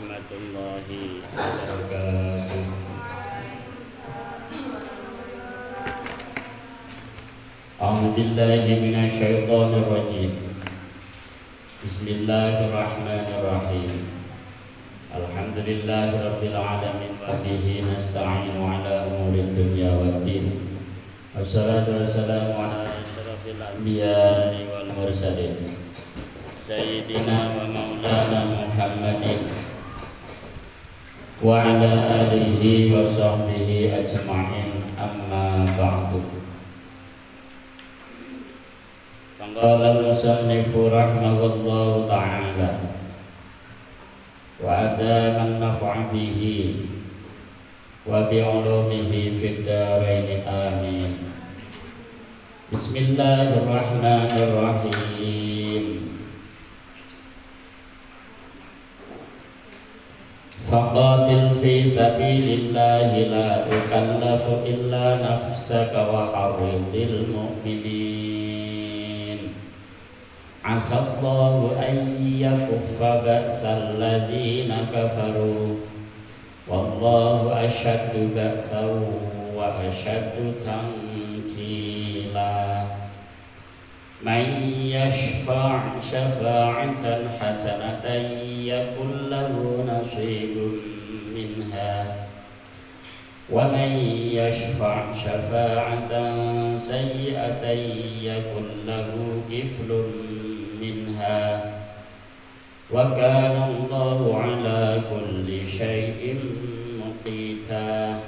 warahmatullahi wabarakatuh. A'udzu billahi minasyaitonir rajim. Bismillahirrahmanirrahim. Alhamdulillahirabbil alamin wa bihi nasta'inu ala umurid dunya waddin. Wassalatu wassalamu ala asyrafil anbiya'i wal mursalin. Sayyidina wa maulana Muhammadin wa ala alihi wa sahbihi ajma'in, amma ba'du. Qala al-musannifu rahimahullahu ta'ala wa adama an-naf'a bihi wa bi'ulumihi fid dharain amin. Bismillahirrahmanirrahim. Faqatil fi sabilillahi la tukallafu illa nafsaka wa harridil mu'minin. Asallahu an yakuffa ba'sal ladzina kafaru wallahu asyaddu ba'san wa asyaddu tankila. Man yashfa' syafa'atan hasanatan yakul lahu nasibun minha wa man yashfa' syafa'atan sayyi'atan yakul lahu kiflun minha wa kana Allahu ala kulli syai'in muqita.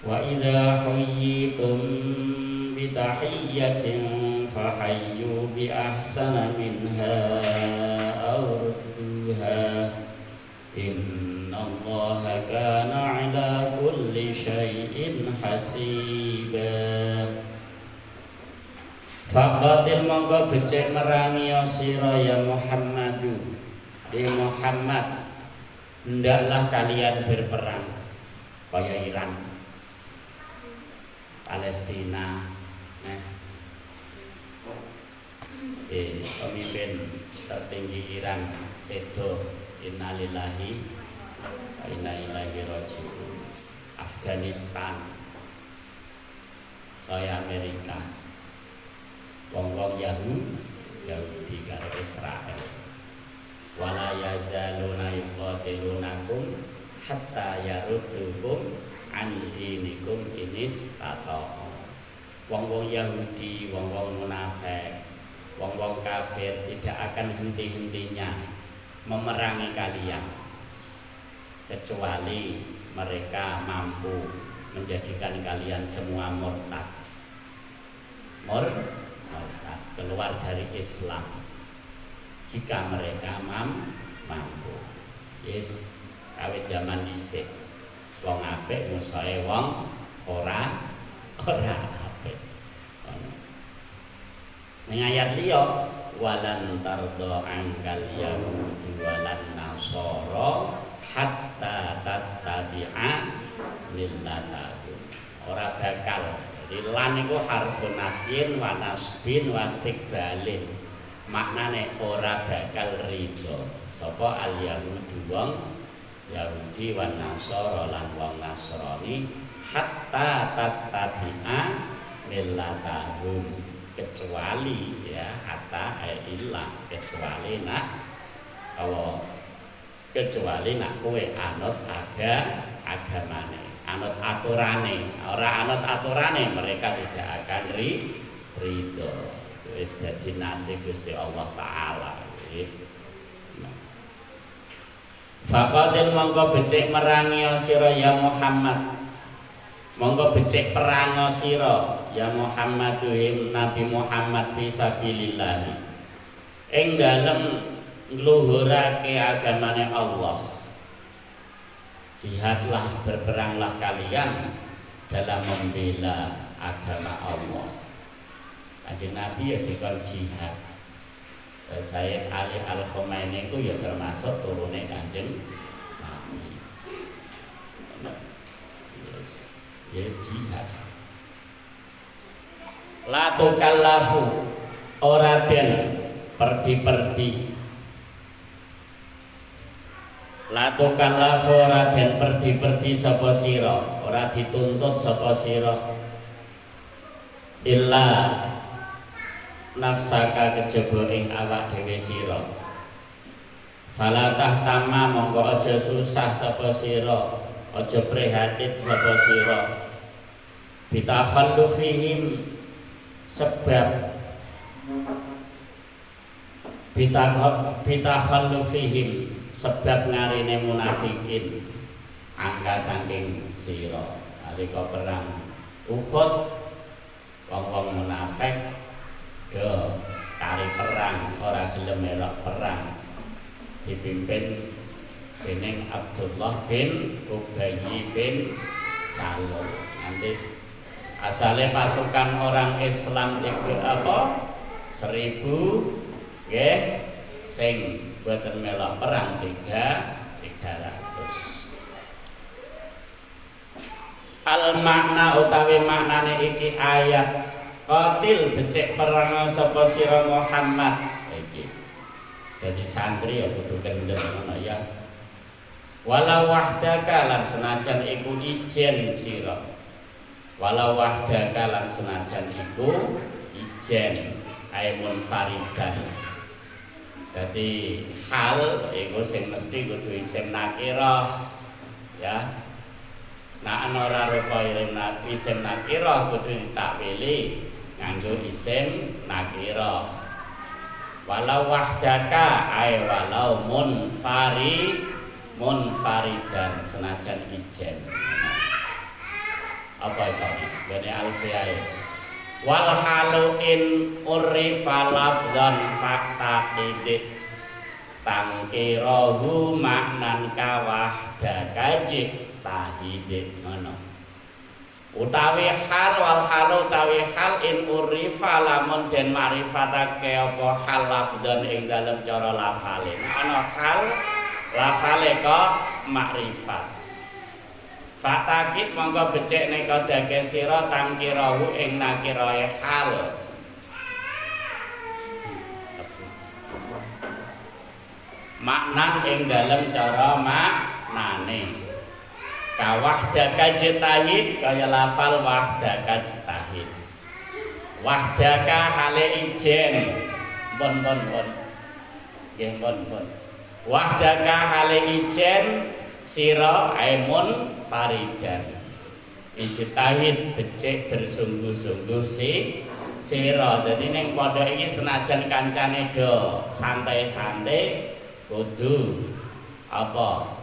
Wa idza huyyitum bi tahiyyatin fahayyu bi ahsana minha aw rudduha innallaha kana ala kulli syai'in hasiba. Faqatil mongko becik merangi sira ya Muhammadu, Muhammad, hendaklah kalian berperang kaya Iran, Palestina, pemimpin tertinggi Iran sedo, innalillahi wa inna ilaihi raji'un. Afghanistan, saya Amerika, wong-wong Yahudi karo Israel. Wala yazaluna yuqatilunakum hatta yaruddukum an dinikum inis tato. Wong-wong Yahudi, wong-wong munafik, wong-wong kafir tidak akan henti-hentinya memerangi kalian kecuali mereka mampu menjadikan kalian semua murtad, keluar dari Islam jika mereka mampu. Yes, kawit zaman dhisik wong apik musuhe wong ora apik. Ning ayat liya walan tardo angkal yahudi walan nasara hatta tattabi'a millatahum. Ora bakal. Jadi lan iku harfun nafyin wa nasbin wa istiqbalin. Maknane ora bakal ridho sapa al yahudi wong Yahudi wan nasara lan wong Nasrani hatta tattabi'a millatahum, kecuali ya hatta illa kecuali nak kowe anut agamane, anut aturane. Ora anut aturane mereka tidak akan ridho. Wis dadi nasib Gusti Allah taala. Faqatil mongko becik merangi sira ya Muhammad, monggo becik perang sira ya Muhammad Nabi Muhammad fi sabilillah ing dalem ngluhurake agamane Allah. Jihadlah, berperanglah kalian dalam membela agama Allah. Kanjeng Nabi ya dikon jihad. Sayyid Ali Al-Khomeini itu ya termasuk turune Kanjeng Nabi. Yes, jihad. La tukallafu, ora den perdi-perdi La tukallafu ora den perdi-perdi sapa sira, ora dituntut sapa sira illa nafsaka kejaba ing awak dhewe sira. Fala tahtama monggo aja susah sapa sira, aja prihatin sapa sira. Bitakhallufihim sebab bitakhallufihim sebab ngarine munafikin angka saking sira nalika perang Uhud. Wong-wong munafik do kari perang ora gelem melok perang dipimpin dening Abdullah bin Ubay bin Salul. Nanti asale pasukan orang Islam 1000 nggih sing boten melok perang 300. Al makna utawi maknane iki ayat qatil becik perang sapa sira Muhammad iki. Dadi santri ya kudu kendel ngono ya. Wala wahdaka lan senajan iku ijen sira. Wala wahdaka lan senajan iku ijen aimun faridan. Dadi hal iku sing mesti kudu isim nakirah ya. Nah ora rupa isim nakirah kudu ditakwili nganggo isim nakirah. Walau wahdaka ay walau munfaridan senajan ijen. Apa itu? Bani alfiyah. Wal halu in urifa lafdhan fakta idik tangkirahu maknan kawahdaka jik tahide ngono. Utawi hal wal halu utawi hal in urifa lamun den ma'rifatake apa hal lafdhan ing dalem cara lafale. Ana hal lafale kok makrifat. Fatakit monggo becik nek kodake sira tangkirahu ing nakirae hal. Maknan ing dalem cara maknane. Ka wahdaka jitahid kaya lafal wahdaka jitahid. Wahdaka hale ijen. Bon. Nggih bon. Wahdaka hale ijen sira aimun faridan. Ijtahid becik bersungguh-sungguh sira. Dadi ning pondok iki senajan kancane do santai-santai kudu apa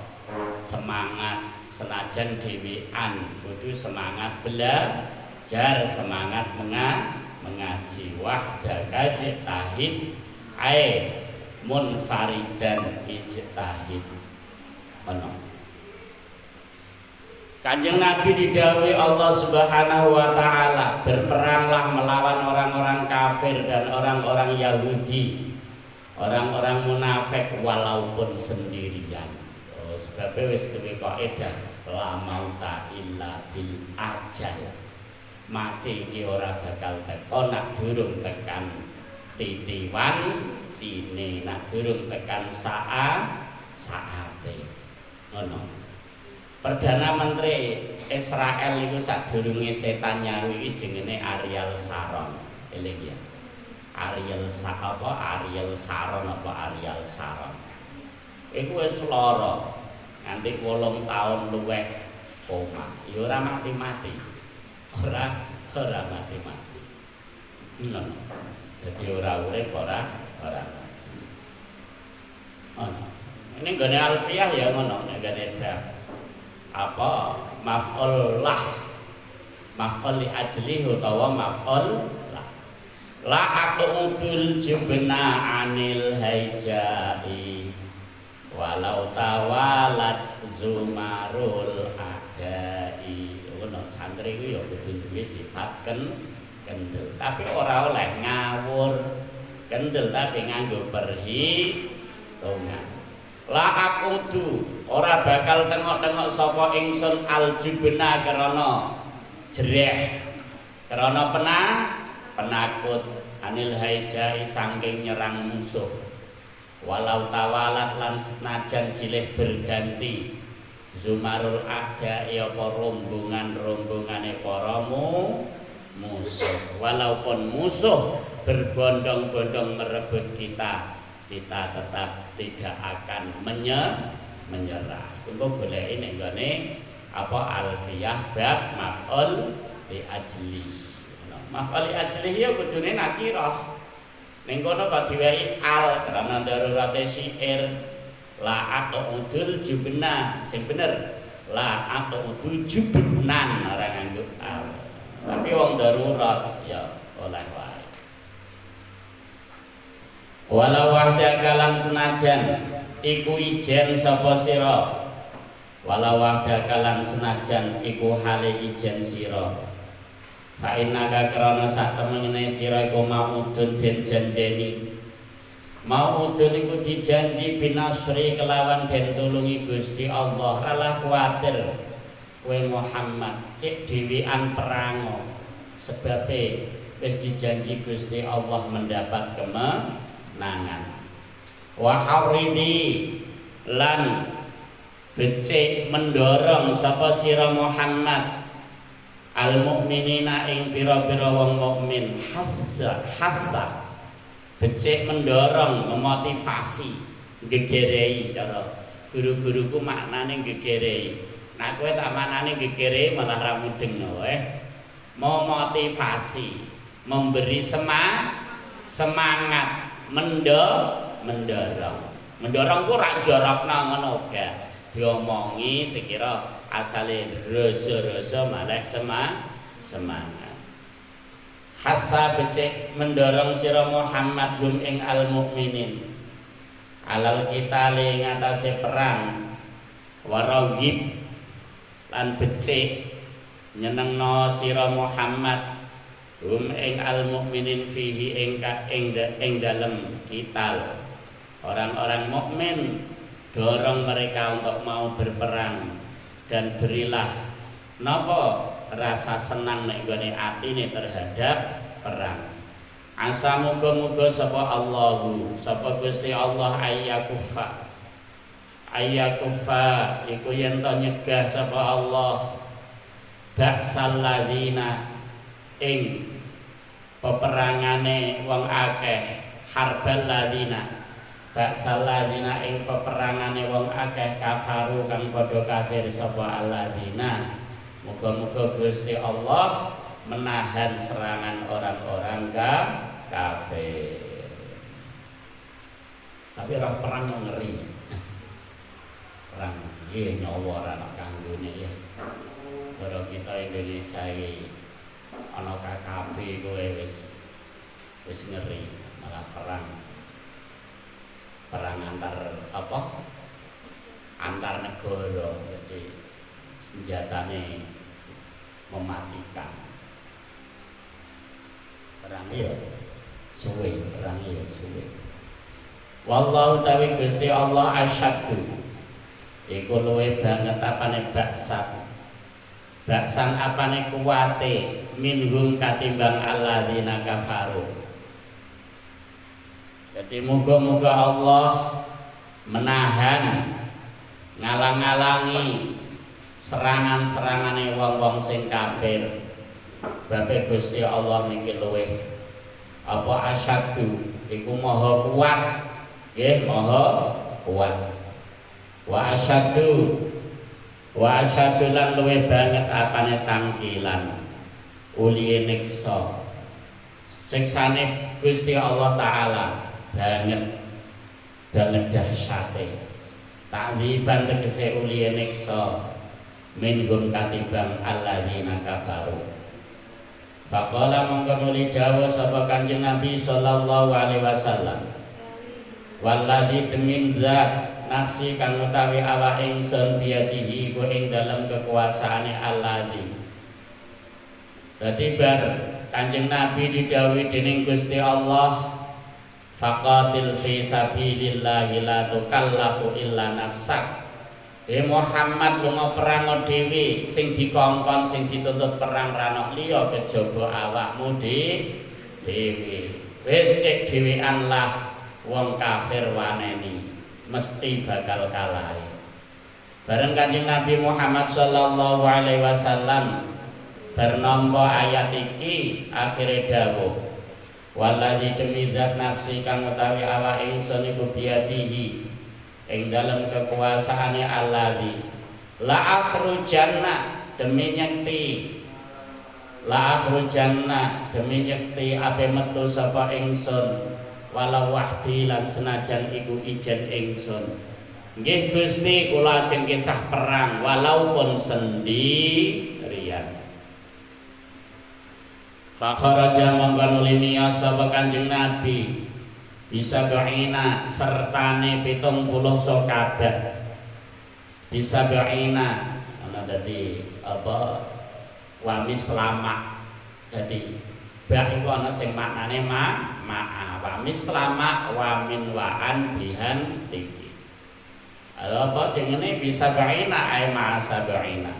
semangat senajan dhewean kudu semangat belajar semangat mengaji wahdaka ijtahid ai munfaridan ijtahid ono. Kanjeng Nabi didhawuhi Allah Subhanahu wa taala, berperanglah melawan orang-orang kafir dan orang-orang Yahudi, orang-orang munafik walaupun sendirian. Oh, sebabnya wis duwe kaidah la mauta illa bil ajal. Mati iki ora bakal teko nak durung tekan titiwan cine, nak durung tekan saate. Ngono. Perdana Menteri Israel itu sadurunge setan nyaru iki jenenge Ariel Sharon. Eling ya. Ariel Sharon. Iku wis lara nganti 8 taun luwih koma. Ya ora mati-mati. Ora mati-mati. Jadi ora urip ora. Ono. Ini nggone alfiah ya ngono, nek gane apa maf'ul lah. Maf'ul li ajli utawa maf'ul lah. La aqudul jubna anil haijai walau tawalat zumarul adai. Ngono santri ku ya kudu duwe sifat kendel, tapi ora oleh ngawur. Kendel tapi nganggo perhitungan. La aqudu ora bakal tengok-tengok sapa ingsun aljubna karena jereh, karena penakut anil haijai saking nyerang musuh. walau tawalat lan senajan silih berganti zumarul ada apa rombongan-rombongane para musuh, walaupun musuh berbondong-bondong merebut kita tetap tidak akan menyerah. Tunggu golek ning gone apa alfiyah bab maf'ul li ajli. Maf'ul li ajli ya kudune nakirah. Ning kono kok diwehi al karena darurate syair la aqudul jubna. Sing bener la aqudul jubnan ora nganggo al. Tapi wong darurat ya oleh wae. Walau wahda kalam senajan iku ijen sapa sira. Walau wahda kalam senajan iku hale ijen sira. Fa innaka krana sak temene sira iku maudun den janjeni. Maudun iku dijanji binasri kelawan den tulungi Gusti Allah. Alah kuwatir kowe Muhammad cek dhewean perango. Sebabe wis dijanji Gusti Allah mendapat kemenangan. Wa hauridi lan becik mendorong sapa sira Muhammad al mukminina ing pira-pira wong mukmin hassa becik mendorong memotivasi gegerei cara guru-guruku maknane gegerei. Nah kowe tak maknane gegerei malah ra mudeng wae. Memotivasi, memberi semangat, mendorong. Mendorong ku rak jorokna ngono ga. Diomongi sekira asale rasa-rasa malah semangat. Hasa becik mendorong sira Muhammad hum ing al mukminin. Alal kita li ngatasé perang waragib lan becik nyenengno sira Muhammad hum ing al mukminin fihi ing dalem kital. Orang-orang mukmin dorong mereka untuk mau berperang dan berilah napa rasa senang nek gone atine terhadap perang. Asa muga-muga sapa Allahu sapa Gusti Allah ayyakufa iku yen to nyegah sapa Allah baksal ladzina ing peperangane wong akeh harbal ladzina baksal ladzina ing peperangane wong akeh kafaru kang padha kafir sapa alladzina. Muga-muga Gusti Allah menahan serangan orang-orang kafir. Tapi orang perang ngeri. Perang nggih nyawa ana kanggone ya. Kalau kita Indonesia iki ana KKP kowe wis ngeri, malah perang antar negara, jadi senjatane mematikan. Perang ya suwe. Wallahu tawi Gusti Allah asyaddu iku luwih banget apane baksan apane kuwate minhum katimbang alladzina kafaru. Jadi muga-muga Allah menahan ngalang-alangi serangan-serangane wong-wong sing kafir. Babe Gusti Allah niki luwih apa asyaddu iku maha kuat. Nggih, maha kuat. Wa asyaddu lan luwih banget apane tangkilan uliye niksa. Siksane Gusti Allah taala banget dahsyate. Ta'dziban tegese uliye niksa minhum katibang alladzina kafaru. Faqala mongko nuli dawuh sapa Kanjeng Nabi sallallahu alaihi wasallam. Walladzi temin zat nafsi kang utawi awak ingsun biadihi ku ing dalem kekuasaane alladzi. Dadi bar Kanjeng Nabi didhawuhi dening Gusti Allah, faqatil fi sabilillahi la tukallafu illa nafsak. Muhammad lunga perang dhewe, sing dikongkon sing dituntut perang ranok liya kejaba awakmu dhewe. Wis cek dhewean lah wong kafir waneni mesti bakal kalah. Bareng Kanjeng Nabi Muhammad sallallahu alaihi wasallam bernampa ayat iki akhire dawuh waladzi demi zat nafsi kang utawi awak ingsun iku biadihi ing dalem kekuasaane alladzi la akhrujanna demi nyekti la akhrujanna demi nyekti ape metu sapa ingsun walau wahdi lan senajan iku ijen ingsun. Nggih Gusti kula ajeng kisah perang walaupun sendirian. Fakharaja mongko nulimi sapa Kanjeng Nabi bisa doina sertane 70 sakabat. Bisa doina ana dadi apa wamis lama. Dadi bak iku ana sing maknane ma'a wamis lama wamin waan bihan tinggi. Apa dengene bisa baina ay ma'asa baina.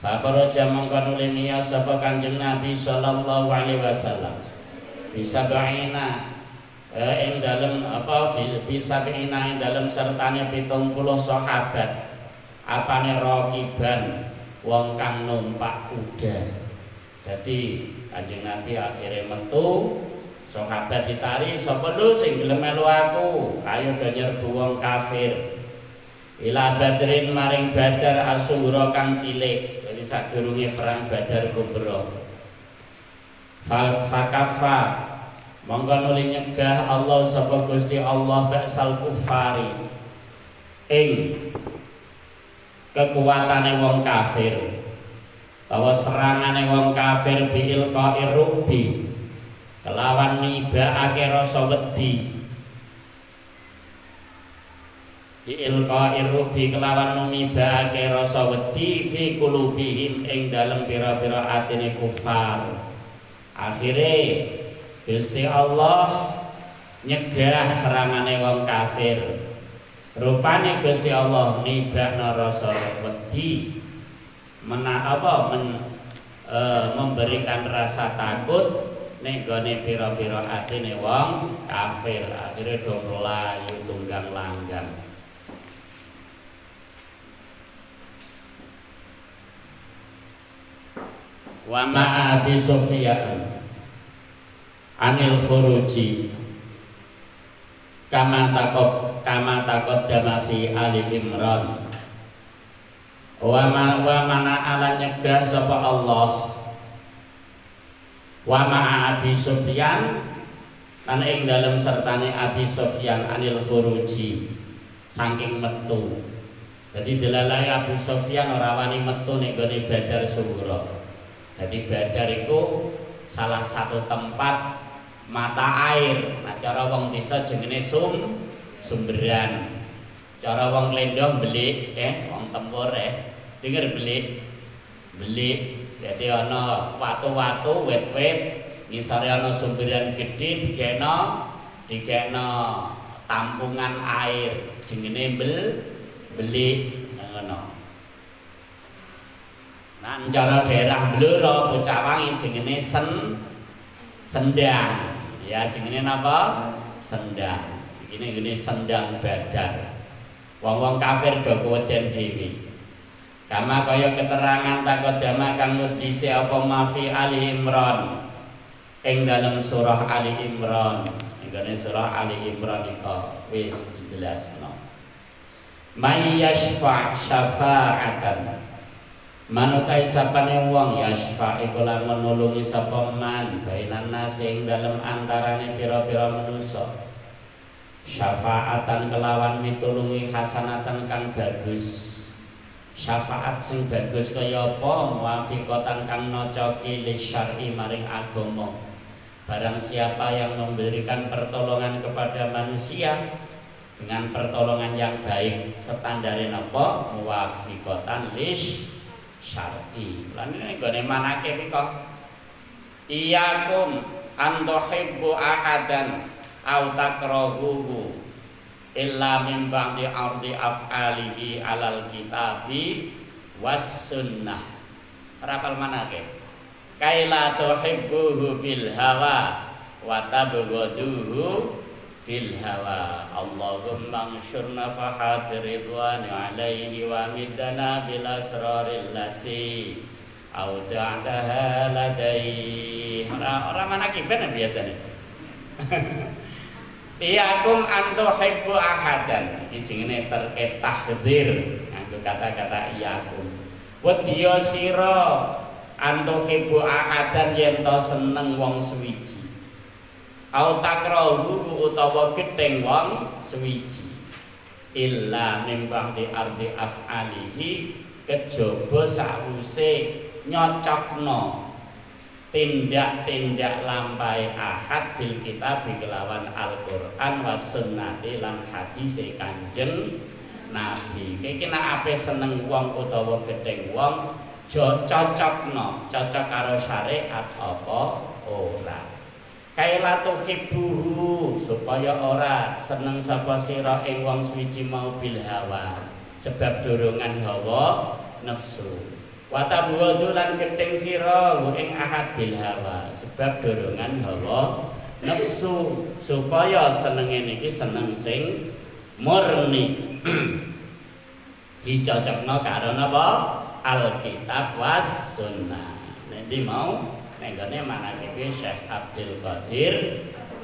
Fa kharaja mongko nulimi sapa Kanjeng Nabi sallallahu alaihi wasallam. Bisa baina ing dalem apa bisa baina ing dalem sertane 70 sahabat. Apane rakiban wong kang numpak kuda. Dadi Kanjeng Nabi akhirnya metu sahabat ditari sapa lho sing gelem melu aku ayo do nyerbu wong kafir. Ila badrin maring badar asura kang cilik. Jadi sadurunge perang badar kubra. Fakaffa mongko nuli nyegah Allah sapa Gusti Allah baksal kufari ing kekuatane wong kafir. Bahwa serangane wong kafir bil qairubi kelawan nibake rasa wedi. Ilqa irubi kelawan numibake rasa wedi fi qulubihim ing dalem pira-pira atine kufar. Akhire Gusti Allah nyegah serangane wong kafir. Rupane Gusti Allah nibakna rasa wedi memberikan rasa takut ning gone pira-pira atine wong kafir. Akhire do mlayu tunggang langgang. Wa ma'a Abi Sufyan anil khuruji kama takot dama fi Ali Imran wa mana ala nyegah sapa Allah wa ma'a Abi Sufyan lan ing dalem sertane Abi Sufyan anil khuruji saking metu. Jadi delalai Abu Sufyan ora wani metu ning gone Badar Sughra. Jadi Badar itu salah satu tempat mata air. Nah cara wong desa jenenge sumberan. Cara wong Lendong belik, wong tempur denger belik. Jadi ana watu-watu, wit-wit, ngisore ana sumberan gedhe dikekno tampungan air jenenge belik ngono. Nah, cara daerah Blora bocah wangi jenenge sendang. Ya, jenenge napa? Sendang. Iki sendang Badar. Wong-wong kafir do kuweden dhewe. Kama kaya keterangan takodama kang wis dhisik apa mafi Ali Imran. Ing dalam surah Ali Imran. Ing surah Ali Imran iku wis dijelasno. May yashfa' syafa'atan manutai sapane wong yashfa' iku lan nulungi sapa man bainan nas ing dalem antarane pira-pira manusa syafa'atan kelawan mitulungi hasanatan kang bagus. Syafaat sing bagus kaya apa muwafiqatan kang nocoki li syar'i maring agama. Barang siapa yang memberikan pertolongan kepada manusia dengan pertolongan yang baik standare napa muwafiqatan lish syar'i. Lan ini gone manake iki kok iyakum an tuhibbu ahadan aw takrahuhu illa min ba'di ardi af'alihi alal kitabi was sunnah. Rapal manake kaila tuhibbuhu bil hawa wa tabghaduhu bil hawa. Allahumma anshur nafahat ridwani alaihi wa midana bil asraril lati auda'daha ladai. Orang mana kiban biasanya. Iyakum antuhibbu ahadan. Iki jenenge terkait tahdzir nganggo kata-kata iyakum. Wedya sira antuhibbu ahadan yen to seneng wong suwiji. Au takrahu utawa gedeng wong suwiji illa mimbang di ardi af'alihi kejaba sause nyocokno tindak-tindak lampahe ahad bil kitab kelawan Al-Qur'an was sunnati lan hadis Kanjeng Nabi. Iki nek ape seneng wong utawa gedeng wong cocok karo syariat apa ora. Kaila tuhibbuhu supaya ora seneng sapa sira ing wong suci mau bil hawa sebab dorongan hawa nafsu. Wa tabghadu lan gedeng sira ing ahad bil hawa sebab dorongan hawa nafsu supaya senenge niki seneng sing murni. Dicocokno karo napa? Alkitab was sunnah. Nanti mau nenggone manake Syekh Abdul Qadir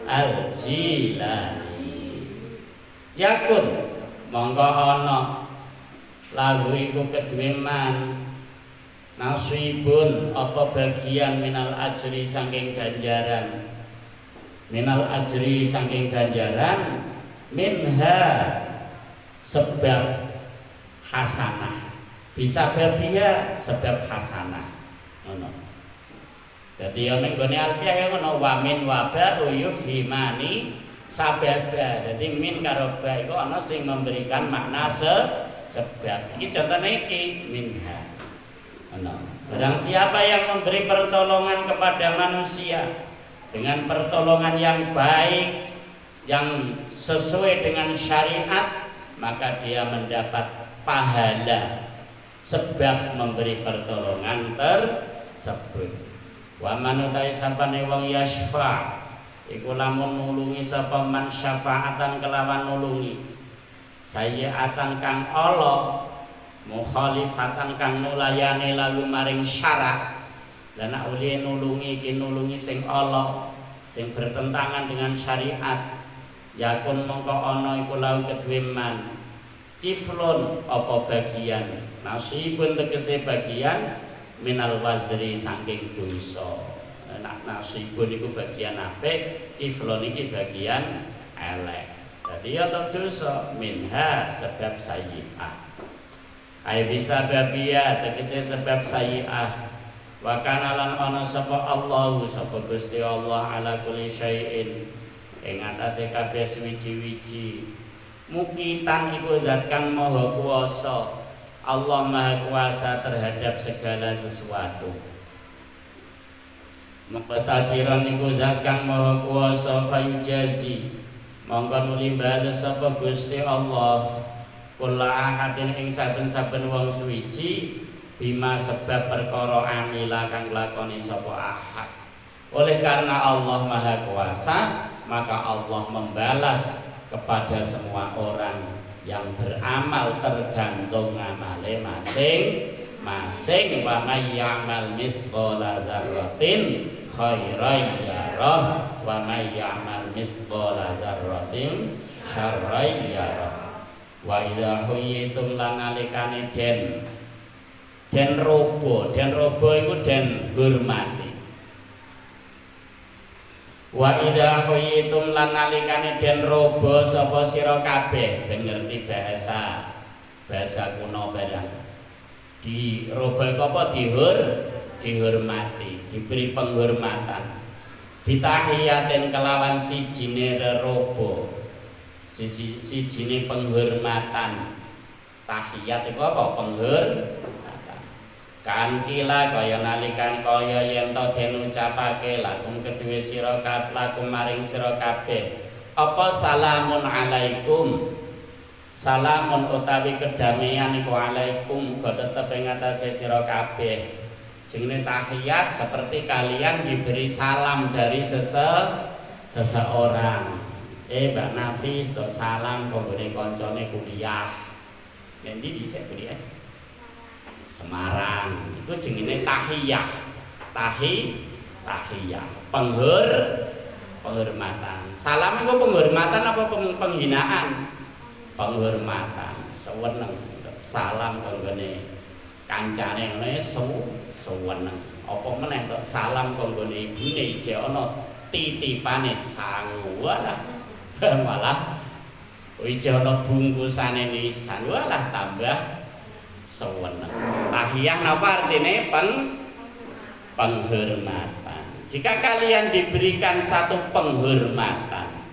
Al-Jilani. Yakun monggo ana lagu iku kedue man nasibun apa bagian minal ajri saking ganjaran. Minal ajri saking ganjaran minha sebab hasanah. Bisa bagia sebab hasanah. Ngono. Jadi yang menggone alfiah yang ngono wamin waba yufhimani sababa. Jadi min karo ba iku ana sing memberikan makna sebab. Iki contohnya iki minha. Ana. Barang siapa yang memberi pertolongan kepada manusia dengan pertolongan yang baik yang sesuai dengan syariat, maka dia mendapat pahala sebab memberi pertolongan tersebut. Wa manutai sapane wong yasfa iku lamun nulungi sapa man syafaatan kelawan nulungi sayyatan kang ala mukhalifatan kang nulayani lalu maring syarat. Lan nek uli nulungi iki nulungi sing ala sing bertentangan dengan syariat yakun mongko ana iku lau kedue man kiflun apa bagian nasibun tegese bagian minal wazri saking dosa. Nak nasibun iku bagian apik, kiflon iki bagian elek. Dadi ana dosa minha sebab sayyi'ah. Ai bisa babia tegese sebab sayyi'ah. Wa kana lan ana sapa Allahu sapa Gusti Allah ala kulli syai'in ing atase kabeh suwiji-wiji. Mukitan iku zat kang maha kuwasa. Allah Maha Kuasa terhadap segala sesuatu. Muqtadiran niku zat kang Maha Kuasa fayujazi. Monggo nuli bales sapa Gusti Allah kula ahadin ing saben-saben wong suwiji bima sebab perkara amila kang lakoni sapa ahad. Oleh karena Allah Maha Kuasa, maka Allah membalas kepada semua orang yang beramal tergantung amale masing-masing. Wa may ya'mal misqala dzarratin khairan yarah wa may ya'mal misqala dzarratin syarran yarah. Wa idza huyitum lan nalikane den robo iku den hormati. Wa idza huyitum lan nalikane den robo sapa sira kabeh, ben ngerti bahasa kuno barang. Di robo apa dihormati, diberi penghormatan. Ditahiyatin kelawan sijine robo. Sijine penghormatan. Tahiyat iku apa? Penghormatan. Kan kila kaya nalikan kaya yen to den ucapake lakum kedue sira lakum maring sira kabeh apa salamun alaikum. Salamun utawi kedamaian iku alaikum uga tetep ing atase sira kabeh. Jenenge tahiyat seperti kalian diberi salam dari seseorang. Mbak Nafis tok salam konggone kancane kuliah. Endi dhisik kuliah? Semarang. Iku jenenge tahiyah. Tahiyah. Penghormatan. Salam itu penghormatan apa penghinaan? Penghormatan. Seweneng. Salam konggone kancane ngene seweneng. Apa meneh tok salam konggone ibune jek ana titipane sangu. Malah wijana bungkusane nisan walah tambah seweneng. Tahiyah napa artine penghormatan. Jika kalian diberikan satu penghormatan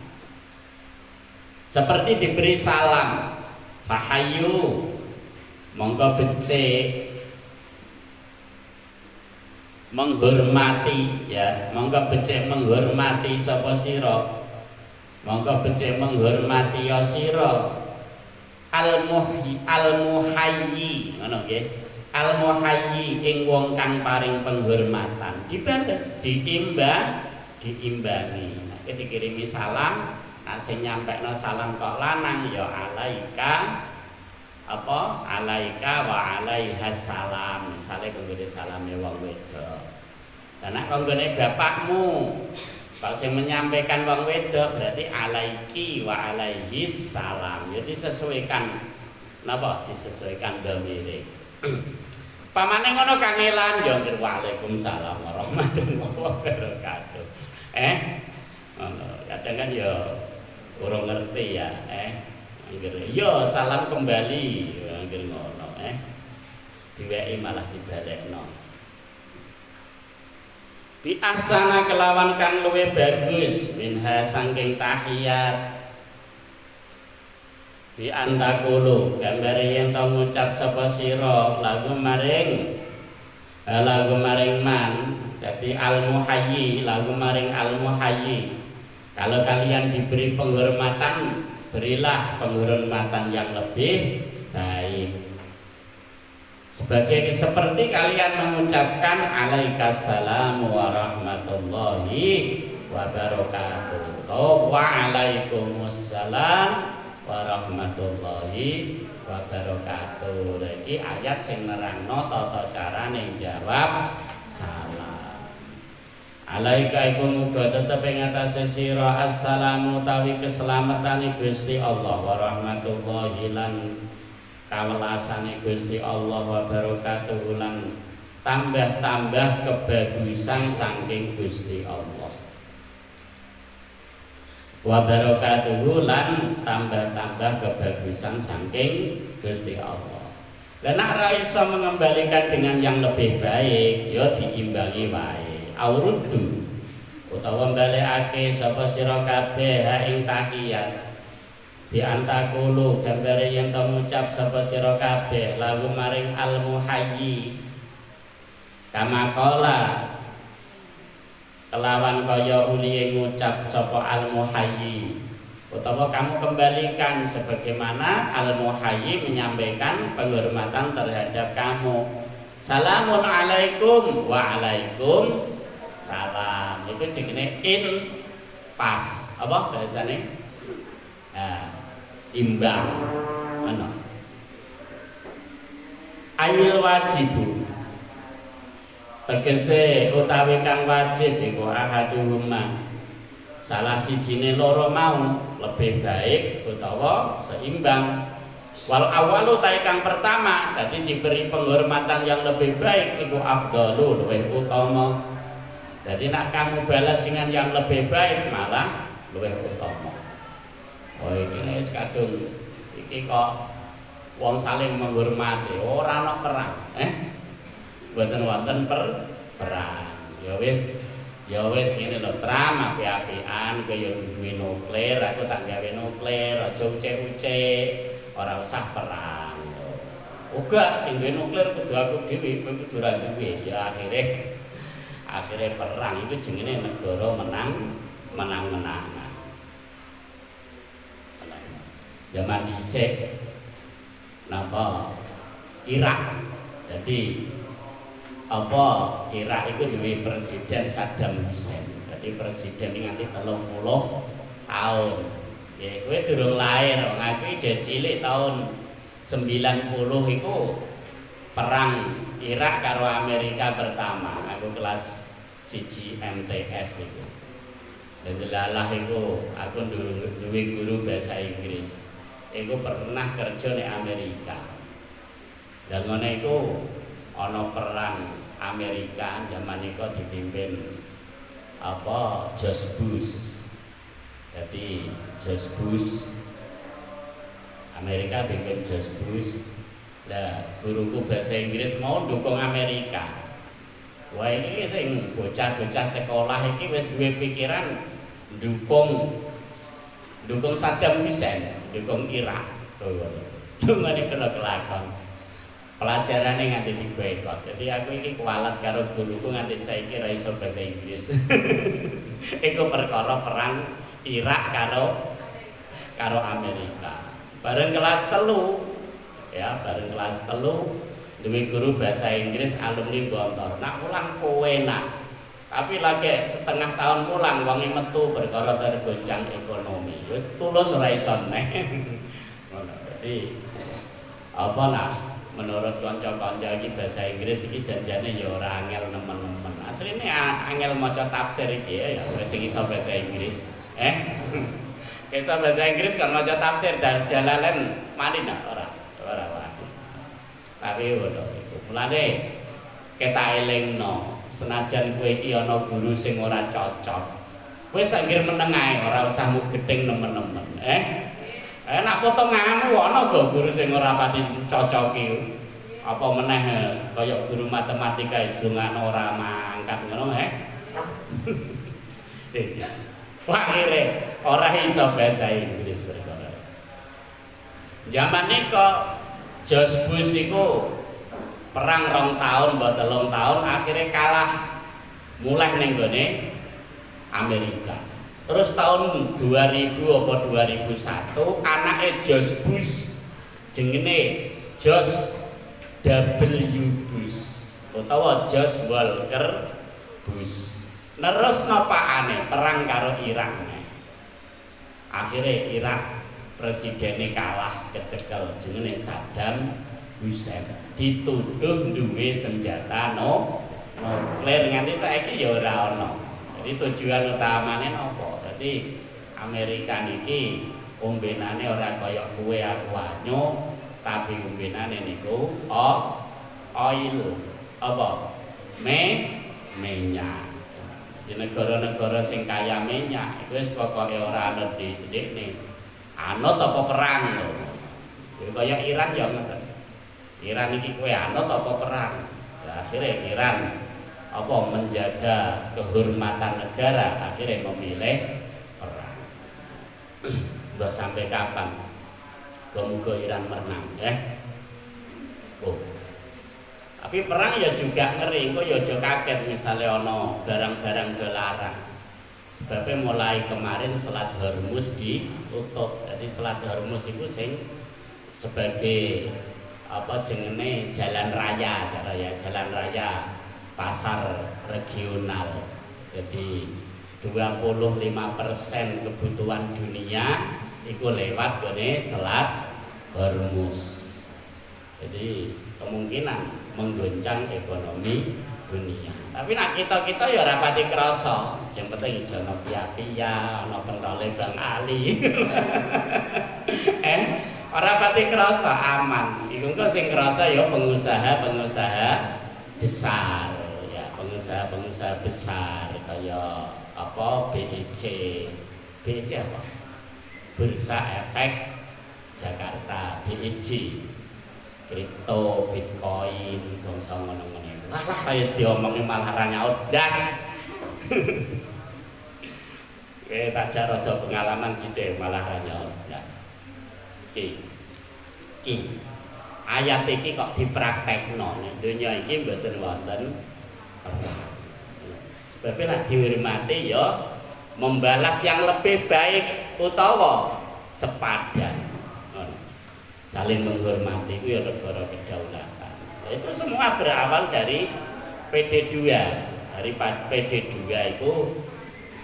seperti diberi salam, fahayu monggo becik menghormati ya, monggo becik menghormati sapa sira. Monggo becik menghormati ya sira al-muhayyi ngono nggih. Al-muhayyi ing wong kang paring penghormatan dibales diimbangi. Nek dikirimi salam, sing nyampekno salam kok lanang ya alaika apa alaika wa alaihas salam. Misale kanggone salame wong wedok. Lah nek kanggone bapakmu kalau saya menyampaikan wong wedok berarti alaiki wa alaihis salam. Ya disesuaikan napa? Disesuaikan dhamire. Pamane ngono kangelan ya ngger waalaikumsalam warahmatullahi wabarakatuh. Ngono. Kadang kan ya urung ngerti ya, ngger ya salam kembali ngger ngono, diweki malah dibalekno. Bi ahsana kelawan kang luwih bagus minha saking tahiyat bi antakulu gambare yen to ngucap sapa sira lagu maring man dadi al muhayyi lagu maring al muhayyi. Kalau kalian diberi penghormatan berilah penghormatan yang lebih baik. Seperti kalian mengucapkan alaikassalamu warahmatullahi wabarakatuh. Wa alaikumussalam warahmatullahi wabarakatuh. Iki ayat sing nerangno tata carane jawab salam. Alaika iku muga tetep ing atase sira assalamu tawi keselamatan Gusti Allah warahmatullahi lan kawelasane Gusti Allah wa barakatuh lan tambah-tambah kebagusan saking Gusti Allah. Wa barakatuh lan tambah-tambah kebagusan saking Gusti Allah. Lah nek ora iso mengembalikan dengan yang lebih baik, ya diimbangi wae. Aurudu utawa balekake sapa sira kabeh ha ing tahiyat. Di antakulu gambare yen to ngucap sapa sira kabeh lagu maring al muhayyi kama qala kelawan kaya uli ngucap sapa al muhayyi utawa kamu kembalikan sebagaimana al muhayyi menyampaikan penghormatan terhadap kamu. Salamun alaikum wa alaikum salam. Itu jenenge in pas apa bahasane? Imbang ana ayil wajibu tegese utawi kang wajib iku ahaduhuma salah sijine loro mau lebih baik utawa seimbang. Wal awalu ta kang pertama dadi diberi penghormatan yang lebih baik iku afdalu luwih utama. Jadi nak kamu balas dengan yang lebih baik malah luwih utama. Oh ini wis kadung iki kok wong saling menghormati ora ana perang, mboten wonten perang. Ya wis ngene lho, tram api-apian kaya duwe nuklir, aku tak gawe nuklir, aja ucek-ucek, ora usah perang. Uga sing duwe nuklir kudu aku dhewe, kowe kudu ora duwe. Ya akhire perang itu jenenge negara menang-menangan. Zaman dhisik napa Irak. Jadi apa Irak itu duwe presiden Saddam Hussein. Jadi presiden ini nganti 30 tahun. Ya kowe durung lahir, wong aku iki cilik tahun 90 iku perang Irak karo Amerika pertama. Aku kelas 1 MTS iku. Dan delalah iku aku duwe guru bahasa Inggris. Iku pernah kerja di Amerika. Dan ngono iku ana perang Amerika zaman iku dipimpin George Bush. Jadi George Bush Amerika bikin George Bush. Lah guruku bahasa Inggris mau dukung Amerika. Wah ini sing bocah-bocah sekolah iki wis duwe pikiran dukung Saddam Hussein, dukung Irak. Dungane kena kelakon. Pelajarane nganti diboikot. Jadi aku iki kualat karo guruku nganti saiki ra iso bahasa Inggris. Iku perkara perang Irak karo Amerika. Bareng kelas 3 ya, bareng kelas 3 duwe guru bahasa Inggris alumni Gontor. Nak ulang kowe nak. Tapi lagi setengah tahun pulang wonge metu perkara tergoncang ekonomi. Wis tulus ora iso neh. Ngono. Jadi apa nak menurut kanca-kanca iki bahasa Inggris iki janjane ya ora angel nemen-nemen. Asline angel maca tafsir iki ya wis sing iso bahasa Inggris. Iso bahasa Inggris kan maca tafsir Jalalain mali nak ora. Tapi ngono iku. Mulane ketak elingno, senajan kowe iki ana guru sing ora cocok. Kowe sakjane meneng ae, ora usah mugething nemen-nemen. Nak potonganmu ana go guru sing ora pati cocok iki. Apa meneh kaya guru matematika jungane ora mangkat ngono Wah akhire ora iso bahasa Inggris perkara. Zaman kok George Bush iku perang 2 tahun, 3 tahun akhirnya kalah mulai ning gone Amerika. Terus tahun 2000 apa 2001 anake George Bush jenenge George W. Bush utawa George Walker Bush. Nerusno pakane perang karo Irak. Akhirnya Irak presidennya kalah kecekel jenenge Saddam Hussein dituduh duwe senjata nuklir nganti saiki ya ora ana. Jadi tujuan utamane napa? Jadi Amerika niki ombenane ora kaya kowe aku anyu, tapi ombenane niku oil apa? Minyak. Di negara-negara sing kaya minyak iku wis pokoke ora ana didikne. Anut apa perang lho. Kaya Iran ya ngoten. Iran iki kowe anut apa perang. Nah, akhirnya Iran apa menjaga kehormatan negara akhirnya memilih perang. Udah sampai kapan? Semoga Iran menang ya. Tapi perang ya juga ngeri, kok ya aja kaget misalnya ono barang-barang dilarang. Sebabnya mulai kemarin Selat Hormuz ditutup. Jadi Selat Hormuz itu sing sebagai apa jenenge jalan raya, jalan raya pasar regional. Jadi 25% kebutuhan dunia itu lewat gone Selat Hormuz. Jadi kemungkinan menggoncang ekonomi dunia. Tapi nak kita ya ora pati krasa. Sing penting ijo ana pia-pia, ana pentole Bang Ali. Ora pati krasa aman. Iku kok sing krasa ya pengusaha-pengusaha besar ya, pengusaha-pengusaha besar kaya apa BEC. BEC apa? Bursa Efek Jakarta, BEC. Kripto, Bitcoin, bangsa ngono-ngono. Lah saya diomongin malah ra nyaut blas. Tak rada pengalaman sithik malah ra nyaut blas. Iki ayat iki kok dipraktekno ning donya iki mboten wonten. Sebab nek dihormati ya membalas yang lebih baik utawa sepadan. Saling menghormati itu ya negara kedaulatan. Nah, itu semua berawal dari PD2. Dari PD2 itu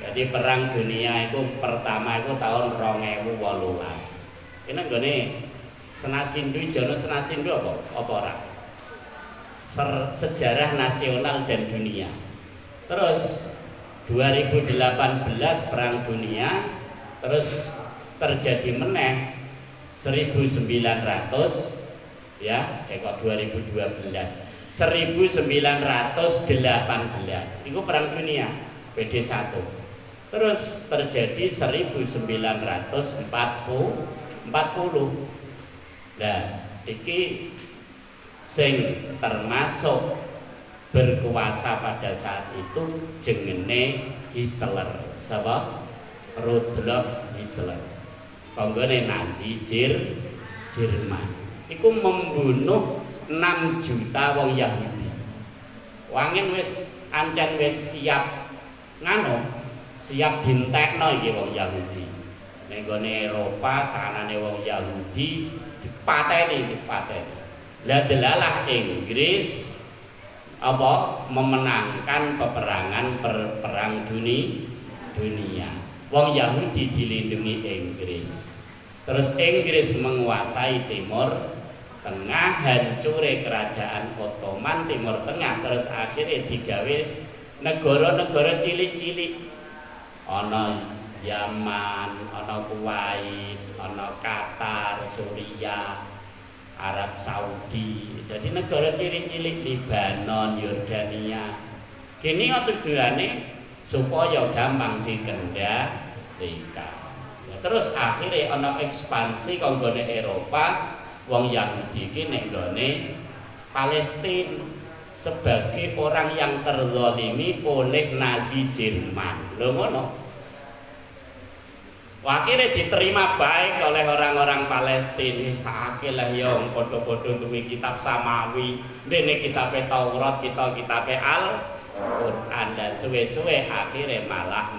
Jadi perang dunia itu pertama itu tahun 2018. Ini nggone Senasindu jono Senasindu apa? Apa ora? Sejarah nasional dan dunia. Terus 2018 perang dunia, terus terjadi meneh 1900 ya, kok 2012 1918 itu perang dunia BD1. Terus terjadi 1940. Nah, iki sing termasuk berkuasa pada saat itu jengene Hitler. Sapa? Rudolf Hitler. Konggone Nazi Jerman. Iku membunuh 6 juta wong Yahudi. Wangen wis ancen wis siap siap dintekno iki wong Yahudi. Ning gone Eropa sanane wong Yahudi dipateni. Lah delalah Inggris memenangkan perang dunia. Wong Yahudi dilindungi Inggris. Terus Inggris menguasai Timur Tengah, hancure kerajaan Ottoman Timur Tengah, terus akhirnya digawe negara-negara cilik-cilik. Ana Yaman, ana Kuwait, ana Qatar, Suriah, Arab Saudi. Jadi negara cilik-cilik, Libanon, Yordania. Kini tujuane supaya gampang dikendalikan. Terus akhirnya ana ekspansi kanggone Eropa. Wong Yahudi iki nek nggone Palestina sebagai orang yang terzalimi oleh Nazi Jerman. Lho ngono. Akhirnya diterima baik oleh orang-orang Palestina. Sakit lah ya padha-padha duwe kitab Samawi, dene kitab Taurat, kitab Al-Qur'an. Dan suwe-suwe akhirnya malah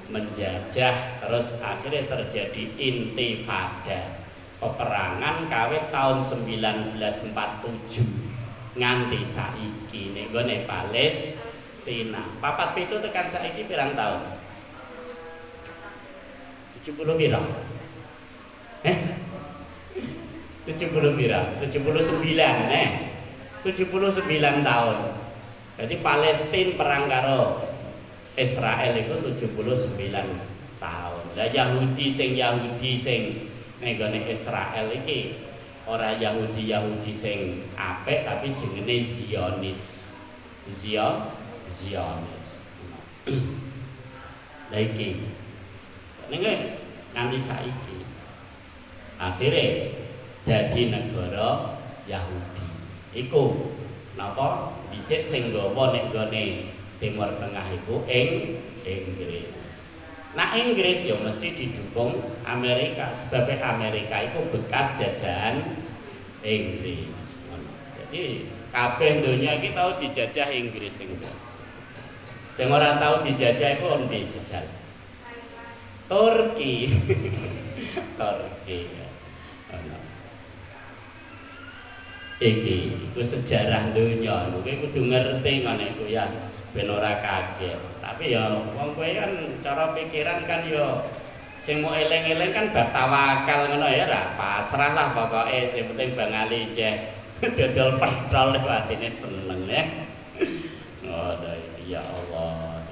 menjajah, terus akhirnya terjadi intifada, peperangan kawit tahun 1947 nganti saiki nek gone Palestina. 47 tekan saiki pirang tahun? 70 pira? 70 pira? 79 tahun. Jadi Palestina perang karo Israel itu 79 tahun. Lah Yahudi sing nenggone Israel iki ora Yahudi sing apik tapi jenenge Zionis. Lah iki nenge nganti saiki akhire dadi negara Yahudi. Iku napa dhisik sing nggawa nek gone Timur Tengah itu Inggris. Nah Inggris ya mesti didukung Amerika, sebab Amerika itu bekas jajahan Inggris. Jadi kabeh donya iki tau dijajah Inggris sing ora tau dijajah iku endi jajal? Turki. Iki iku sejarah donya. Kowe kudu ngerti ngono iku ya. Ben ora kaget. Tapi ya wong kowe kan cara pikiran kan ya sing mau eleng-eleng kan bab tawakal ngono ya ra pasrah lah pokoke sing penting Bang Ali ceh dodol pedol atine seneng ya. Oh ya Allah.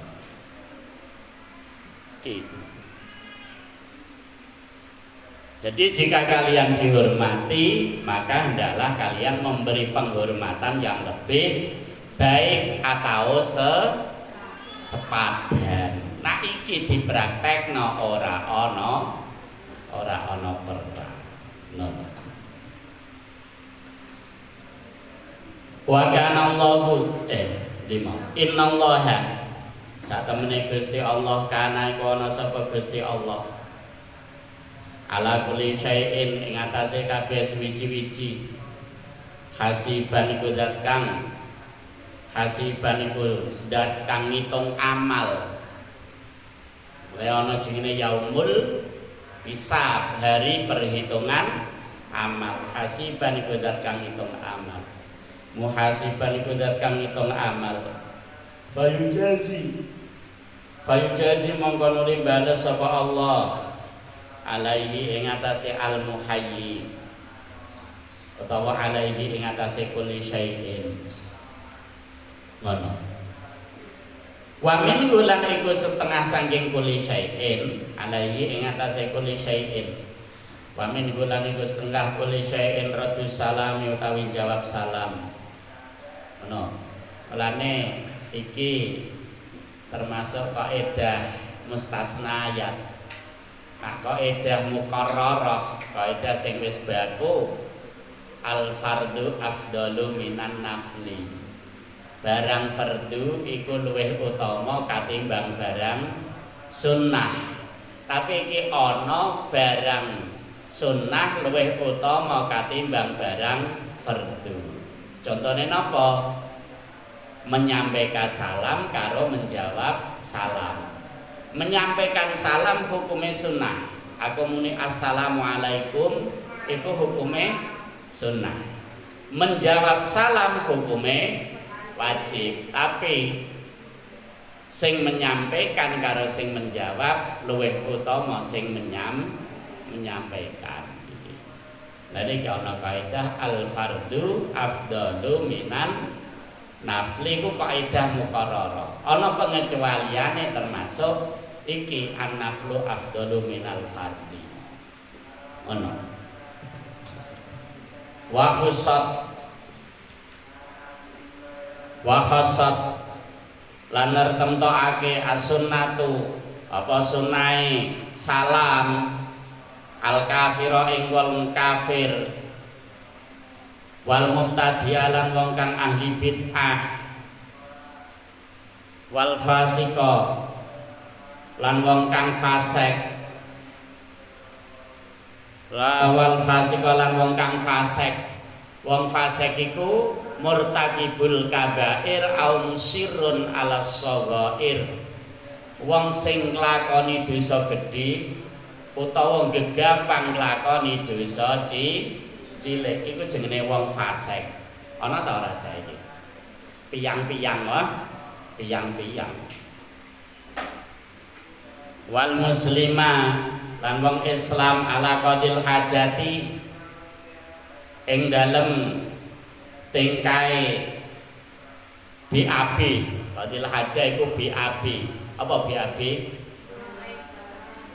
Jadi jika kalian dihormati, maka hendaklah kalian memberi penghormatan yang lebih baik atau sepadan. Nah iki dipraktekno ora ana perang. No. Wa kana Allahu innallaha satemene Gusti Allah kana iku ana sapa Gusti Allah ala kulli syai'in ing atase kabeh suwiji-wiji hasiban iku zat kang ngitung amal. Ana jenenge yaumul hisab, hari perhitungan amal. Hasiban iku zat kang ngitung amal. Muhasiban iku zat kang ngitung amal. Fayujazi mongko nuli bales sapa Allah alaihi ing atase al muhayyi utawa alaihi ing atase kulli syai'in ngono. Wa min ulan iku setengah saking kulli syai'in alaihi ing atase kulli syai'in. Wa min ulan iku setengah kulli syai'in radus salam utawi jawab salam. Ngono. Mulane iki termasuk kaidah mustasnayat. Nah, kaidah muqarrarah, kaidah sing wis baku al fardu afdalu minan nafli. Barang fardu iku luwih utama katimbang barang sunnah. Tapi iki ana barang sunnah luwih utama katimbang barang fardu. Contohnya napa? Menyampaikan salam karo menjawab salam. Menyampaikan salam hukumnya sunnah. Aku muni assalamualaikum itu hukumnya sunnah. Menjawab salam hukumnya wajib. Tapi sing menyampaikan karo sing menjawab luwih utama sing menyampaikan. Lalu ana kaidah al fardu afdalu minan nafli ku kaidah muqarrarah. Ana pengecualiane termasuk iki an-naflu afdalu minal fardhi. Ono. Wa khassat lan nertemtokake as-sunnatu apa sunnahe salam al-kafira ing wong kafir wal mubtadi'a lan wong kang ahli bid'ah wal fasika lan wong kang fasik wal fasika lan wong kang fasik. Wong fasik iku murtakibul kabair au musirrun ala shaghair. Wong sing nglakoni dosa gedhe utawa gegampang nglakoni dosa cilik iku jenenge wong fasik. Ana ta ora saiki? Piyang-piyang wae, piyang-piyang. Wal muslimah lan wong Islam ala qadil hajati ing dalem tingkae BAB. Qadil hajah iku BAB. Apa BAB?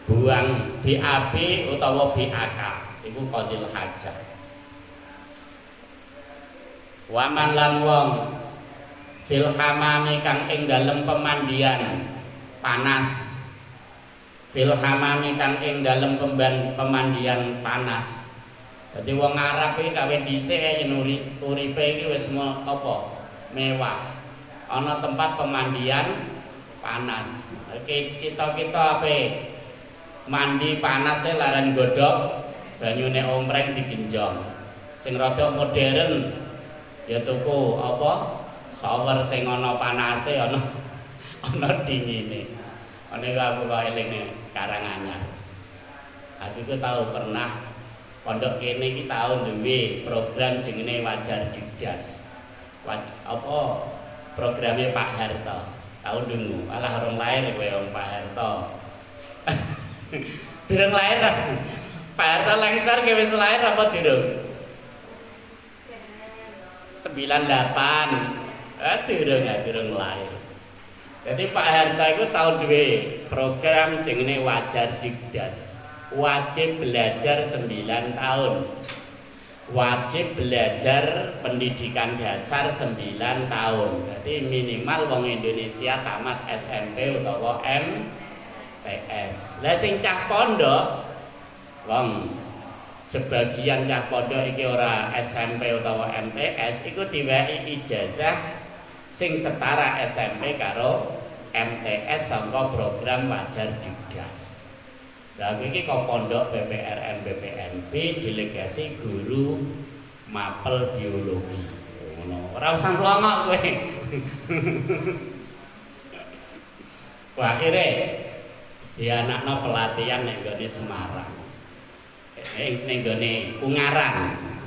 Buang BAB utawa BAK iku qadil hajah. Waman lan wong fil hamami kang ing dalem pemandian panas. Fil hamami kang ing dalem pemandian panas. Dadi wong Arab iki kawit dhisik yen uripe iki wis apa? Mewah. Ana tempat pemandian panas. Kita ape mandi panase laran godhok banyune ompreng digenjong. Sing rada modern ya tuku apa shower sing ana panase ana dingine. Nek aku kok eling Karanganyar. Aku ku tahu pernah pondok kene iki tau duwe program jenenge Wajar Didas. Apa programe Pak Harto. Tahu dungu, alah orang lahir kowe wong Pak Harto. Durung lahir ta? Pak Harto lengser kowe wis lahir apa durung? 98. Durung lahir. Jadi Pak Harto itu tahu duwe program jenenge Wajar Didas. Wajib belajar 9 tahun. Wajib belajar pendidikan dasar 9 tahun. Jadi minimal wong Indonesia tamat SMP utawa MTS. Lah sing cah pondok wong sebagian cah pondok iki ora SMP utawa MTS iku diwehi ijazah sing setara SMP karo MTS sangka program Wajar Didas. Lah iki kok pondok BPRN BPNB delegasi guru mapel biologi. Ngono. Ora usah mlongok kowe. Wah, akhire dianakno pelatihan ning gone Semarang. Ning gone Ungaran.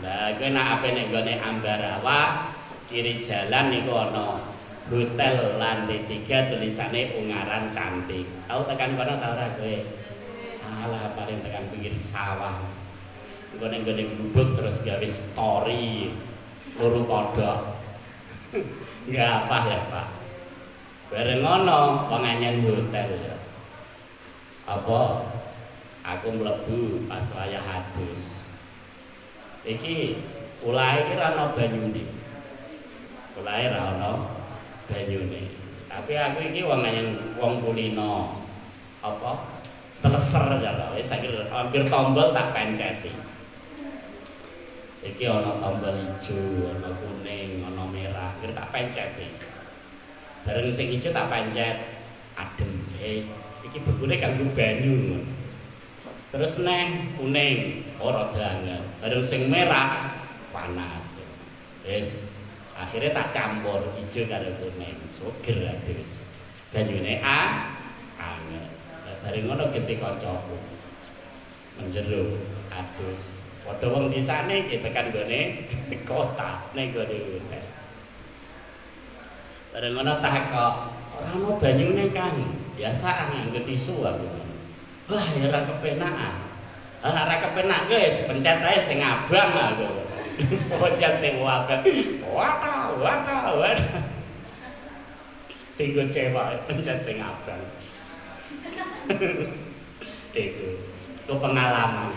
Lah kowe nek ape ning gone Ambarawa kiri jalan niku ana Hotel lantai 3 tulisannya Ungaran Cantik. Tahu tekan kono ta ora kowe? Alah paling tekan pinggir sawah. Engko ning gone gubuk terus gawe story loro kodok. Enggak apa ya, Pak. Bareng ngono wong anyar hotel ya. Apa aku mlebu pas wayah hadus. Iki ulahe ki ra ono banyune. Ulahe ra ono banyune. Tapi aku iki wong kulino apa teleser jare wis sakit hampir tombol tak penceti. Iki ana tombol ijo, ana kuning, ana merah, hampir tak penceti. Bareng sing ijo tak pencet adem. Iki bekune kanggo banyu. Terus neng kuning ora banget. Bareng sing merah panas. Wis akhirnya tak campur ijo karo kuning, suger adus. Banyune anget. Bareng ngono genti kancaku. Menjero adus. Padha wong desane ki tekan gone kota ning gone hotel. Bareng ngono tak kok ora ono banyune Kang. Biasa nganggo tisu aku. Wah, ya ora kepenak. Ora kepenak guys, pencet ae sing abang aku. Bocah sing abang. Wah. Tigo cewek pencet sing abang. Itu pengalaman.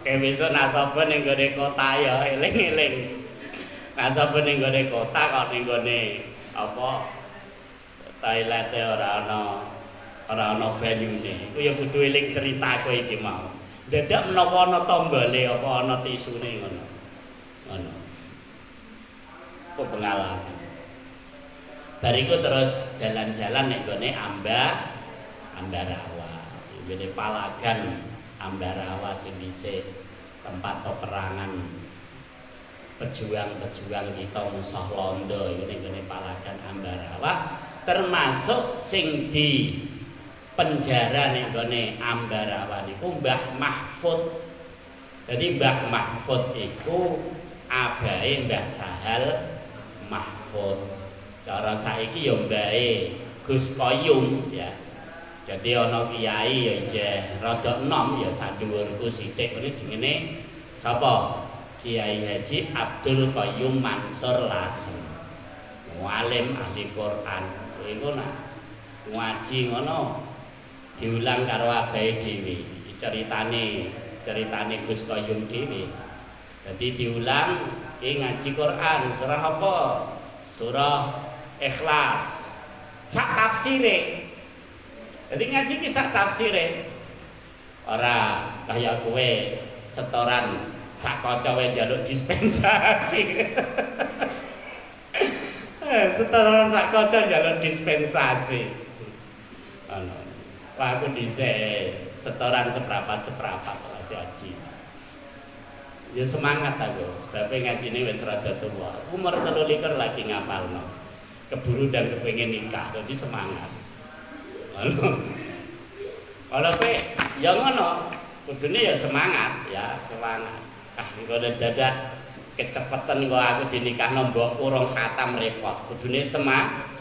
Kayak besok nasabah ning gone kota ya eling-eling. Nasabah ning gone kota kok ning gone apa toilet ora ana banyune. Iku ya kudu eling cerita kowe iki mau. Dadak menapa ana tombole apa ana tisune ngono. Ngono. Kok pengalaman. Bariku terus jalan-jalan nek gone Ambarawa. Ngene Palagan Ambarawa sing dhisik tempat peperangan pejuang-pejuang kita musuh Londo ini ngene Palagan Ambarawa termasuk sing di penjara ning gone Ambarawa niku Mbah Mahfud. Jadi Mbah Mahfud iku abahe Mbah Sahal Mahfud. Cara saiki ya mbahe Gus Koyum ya. Jadi ana kiai ya isih rada enom ya sak dhuwurku sithik ngene jenenge sapa? Kiai Haji Abdul Qayyum Mansur Lasem. Mualim ahli Quran. Iku nak ngaji ngono diulang karo abahe dhewe. Ceritane Gus Qayyum dhewe. Jadi diulang ki ngaji Quran surah apa? Surah Ikhlas. Sak tafsire. Jadi ngaji ki sak tafsire. Ora kaya kowe setoran sak kaca wae njaluk dispensasi. Setoran sak kaca njaluk dispensasi. Ana. Wah aku dhisik setoran seprapat masih haji. Ya semangat aku, sebabnya ngajine wis rada tuwa. Umur 23 lagi ngapalno. Keburu dan kepengin nikah, jadi semangat. Kalau kowe ya ngono, kudune ya semangat. Engko dadak kecepetan kok aku dinikahno mbok urung khatam repot. Kudune semangat.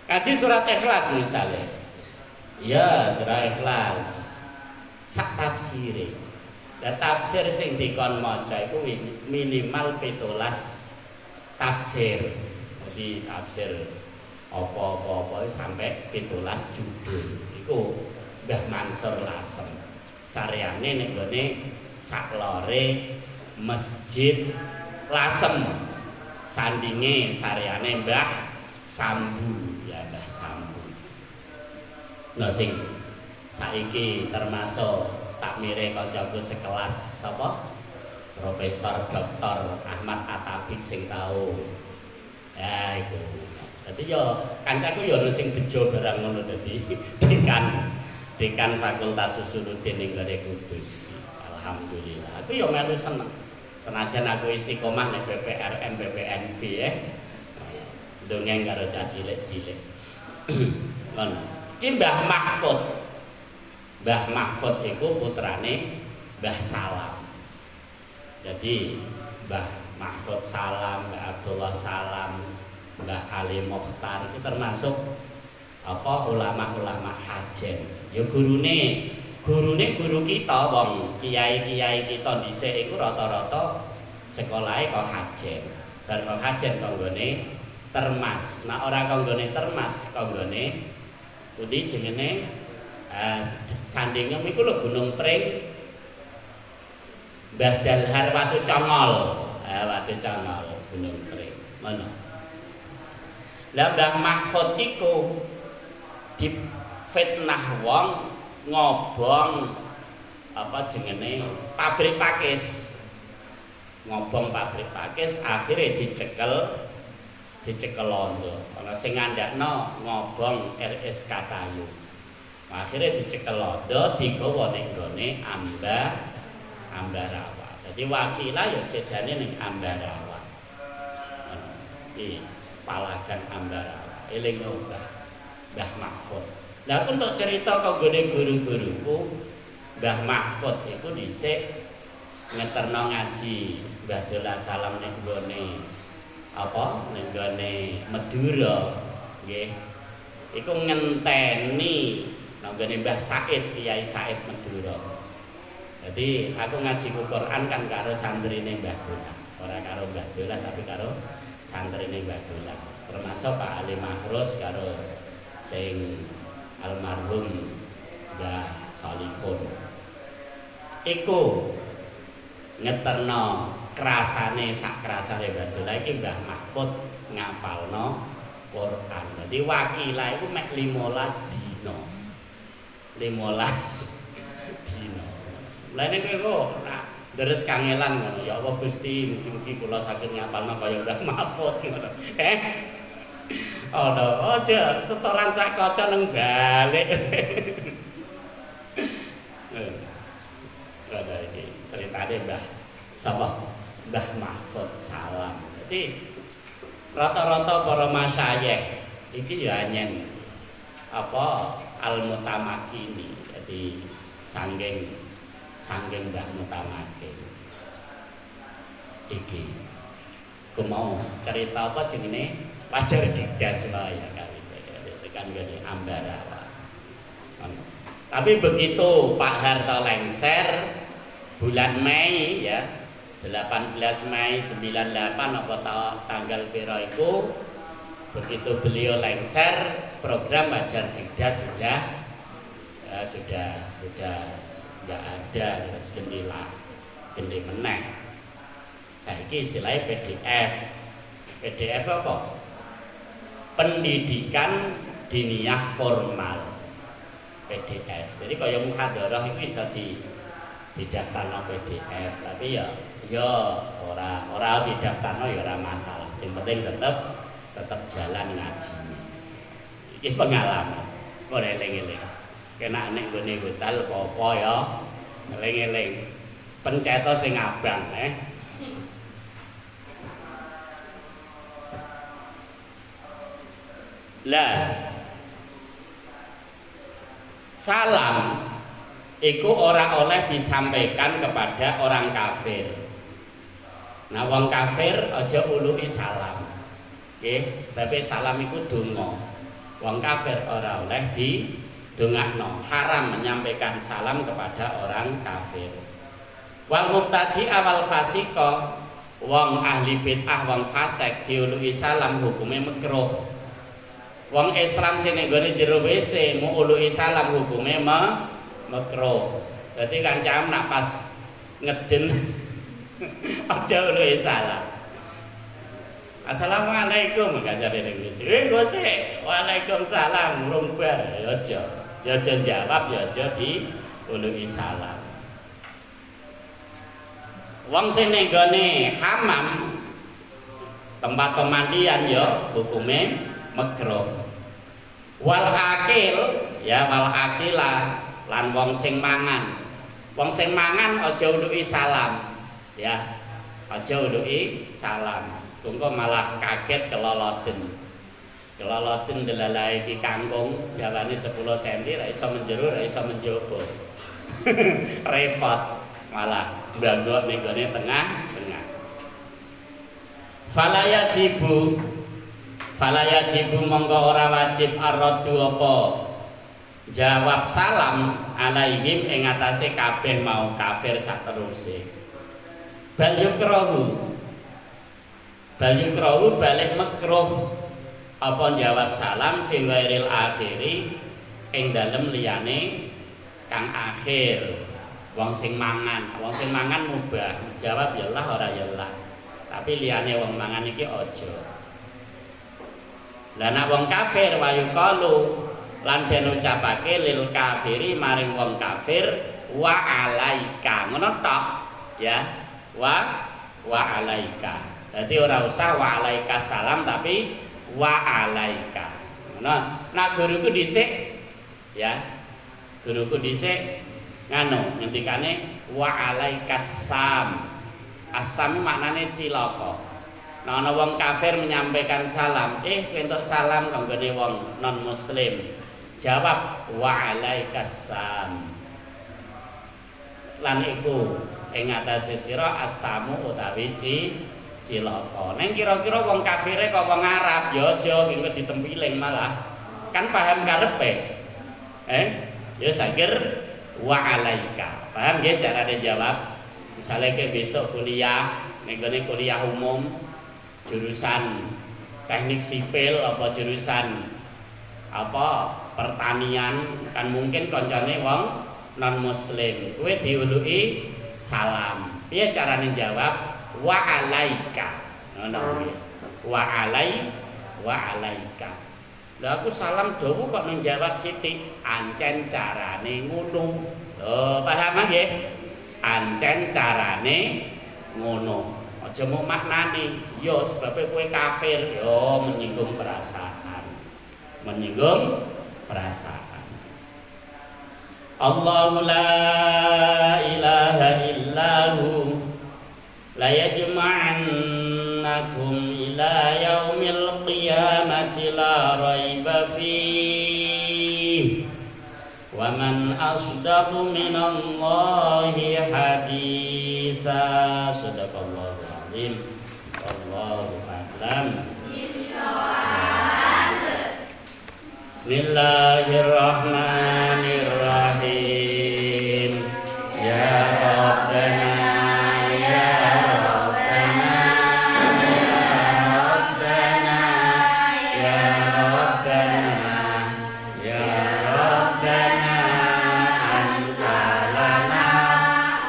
Kaji surat Ikhlas misalnya. Ya, surat Ikhlas. Sak tafsire. Dan tafsir sing dikon maca iku minimal 17 tafsir. Jadi tafsir apa-apa sampai 17 judul. Iku Mbah Mansur Lasem. Saryane ning gone saklore Masjid Lasem. Sandinge saryane Mbah Sambu, ya Mbah Sambu. Nah sing saiki termasuk takmire kancaku sekelas sapa? Profesor Dr. Ahmad Atabik sing tau. Ya iku. Dadi yo kancaku yo ono sing bejo barang ngono dadi dekan Fakultas Usuluddin ning Gare Kudus. Alhamdulillah. Aku yo melu seneng. Senajan aku istiqomah ning BPRM BPNB ya. Dongeng karo cah cilik-cilik. Ngono. Ki Mbah Mahfud. Mbah Mahfud iku putrane Mbah Salam. Jadi Mbah Mahfud Salam, Mbah Abdullah Salam, Mbah Ali Mokhtar itu termasuk apa ulama-ulama hajen. Ya gurune guru kita wong kiai-kiai kita dhisik iku rata-rata sekolahe kok hajen. Bar kok hajen kanggone termas. Nah ora kanggone termas, kanggone pundi jenenge sandingem iku lho Gunung Pring. Mbah Dalhar Watu Congol. Watu Congol Gunung Pring. Ngono. Lah Mbah Mahfud iku difitnah wong ngobong apa jenenge pabrik pakis. Ngobong pabrik pakis akhirnya dicekel londo. Ana sing ngandakno ngobong RS Katayu. Akhirnya dicekel londo digawa ning gone Ambarawa. Jadi wakilah ya sedane ning Ambarawa. Iki Palagan Ambarawa. Eling Mbah Mahfud. Lah aku untuk cerita kanggone guru-guruku, Mbah Mahfud iku dhisik ngeterno ngaji Mbah Dola Salam ning gone apa ning gone Madura nggih. Iku ngenteni nang gone Mbah Said, Kiai Said Madura. Jadi aku ngaji Quran kan karo santrine Mbah Dola, ora karo Mbah Dola tapi karo santrine Mbah Dola. Termasuk Pak Ali Mahrus karo sing almarhum Mbah Salihun. Iku ngeterno kerasane sak kerasane Mbah Dola iki Mbah Mahfud ngapalno Quran. Dadi wakilah iku mek 15 dina. 15 dina. Lah nek kowe nak deres kangelan ngono ya Allah Gusti mugi-mugi kula saged ngapalno kaya Mbah Mahfud ngono. Oh no, aja setoran sak kaca nang balik. Ada iki ceritane Mbah sapa? Mbah Mahfud Salam. Jadi rata-rata para masyayikh iki ya nyen apa al-mutamakini. Jadi sanggeng Mbah Mutamakin. Iki ku mau cerita apa jenenge? Wajar didas wae ya kali tekan gede Ambarawa. Tapi begitu Pak Harto lengser bulan Mei ya 18 Mei 98 apa tanggal piro iku begitu beliau lengser program Wajar Didas sudah enggak ada ganti meneh. Saiki istilahnya PDF apa? Pendidikan diniyah formal PDF. Jadi kaya muhadharah itu bisa didaftarno PDF, tapi ya ora didaftarno ya ora masalah. Sing penting tetep jalan ngaji. Iki pengalaman. Ora eling-eling. Kena nek nggone hotel apa ya eling-eling. Penceto sing abang Lah salam iku ora oleh disampaikan kepada orang kafir. Nah wong kafir aja uluki salam. Nggih, sebab salam iku donga. Wong kafir ora oleh didongakno. Haram menyampaikan salam kepada orang kafir. Wal mubtadi awal fasika, wong ahli bid'ah wong fasik diuluki salam hukume makruh. Wong Islam sing nek gone jero WC mu uluki salam hukume makruh. Dadi kancam nak pas ngeden aja uluki salam. Assalamualaikum kancane ning WC. Gose, waalaikumsalam urung bar ya aja. Ya aja jawab ya aja diuluki salam. Wong sing ning gone hamam tempat pemandian ya hukume makruh. Wal akil ya wal akila lan wong sing mangan. Wong sing mangan aja uluki salam. Ya, aja uluki salam. Tunggu malah kaget keloloten. Keloloten delalahe iki kangkung dawane 10 cm ra iso menjero ra iso menjobo. Repot malah mbagok ning gone tengah-tengah. Falayajibu mongko ora wajib arraddu apa jawab salam alaihim ing atase kabeh mau kafir sateruse. Bal yukrahu balik makruh apa jawab salam fi ghairil akhiri ing dalem liyane kang akhir. Wong sing mangan mubah jawab ya lah ora ya lah. Tapi liyane wong mangan iki aja. Lah nek wong kafir wayu qalu lan den ucapake lil kafiri maring wong kafir wa alaika ngono tok ya wa alaika. Dadi ora usah wa alaika salam tapi wa alaika. Nah guruku dhisik ya. Guruku dhisik nganu ngendikane wa alaika sam. Asam maknane cilaka. Nah ana wong kafir menyampaikan salam, entuk salam kanggone wong non muslim. Jawab wa alaikassalam. Lan iku ing atase sira asamu utawi cilaka. Ning kira-kira wong kafire kok wong Arab ya aja engko ditempiling malah. Kan paham karepe. Ya sakir wa alaika. Paham nggih carane jawab? Misale ke besok kuliah, ning kuliah umum jurusan teknik sipil apa jurusan apa pertanian kan mungkin koncone wong non muslim kowe diuluki salam piye carane jawab wa alaika ngono wa alaika lha aku salam dawu kok menjawab sithik ancen carane ngono lho paham nggih ancen carane ngono. Aja mau maknani, yo sebabnya kowe kafir, yo menyinggung perasaan. Allahu la ilaha illahu la yajma'annakum ila yaumil qiyamati la raiba fihi wa man asdaqu minallahi haditsa. Sadaqallahu Allahu a'lam. Bismillahirrahmanirrahim. Ya Rabbana ya Rabbana ya Rabbana ya Rabbana anta lana